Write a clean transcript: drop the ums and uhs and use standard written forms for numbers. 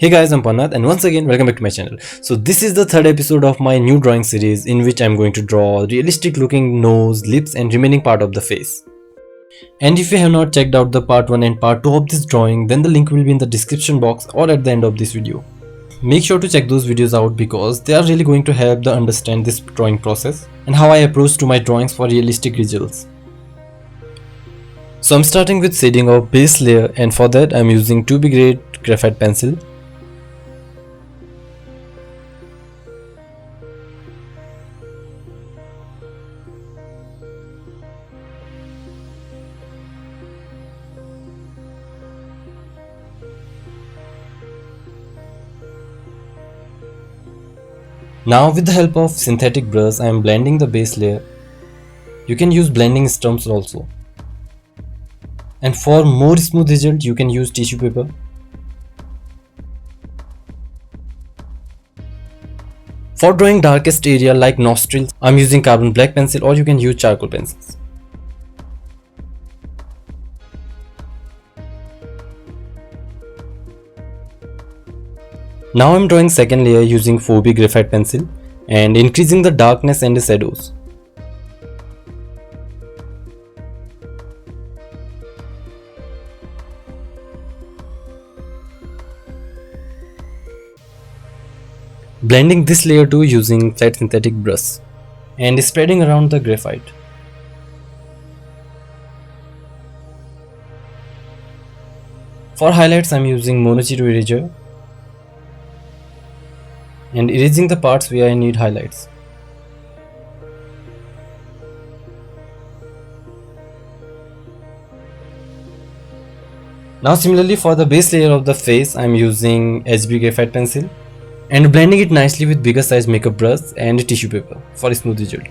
Hey guys, I'm Pawan and once again welcome back to my channel. So this is the third episode of my new drawing series in which I'm going to draw realistic looking nose, lips and remaining part of the face. And if you have not checked out the part 1 and part 2 of this drawing, then the link will be in the description box or at the end of this video. Make sure to check those videos out because they are really going to help to understand this drawing process and how I approach to my drawings for realistic results. So I'm starting with shading of base layer, and for that I'm using 2B grade graphite pencil. Now with the help of synthetic brush I am blending the base layer. You can use blending stumps also. And for more smooth result you can use tissue paper. For drawing darkest area like nostrils, I am using carbon black pencil or you can use charcoal pencils. Now I am drawing second layer using 4B graphite pencil and increasing the darkness and the shadows. Blending this layer too using flat synthetic brush and spreading around the graphite. For highlights I am using monochiro eraser and erasing the parts where I need highlights. Now similarly for the base layer of the face I am using HB graphite pencil and blending it nicely with bigger size makeup brush and tissue paper for a smooth result.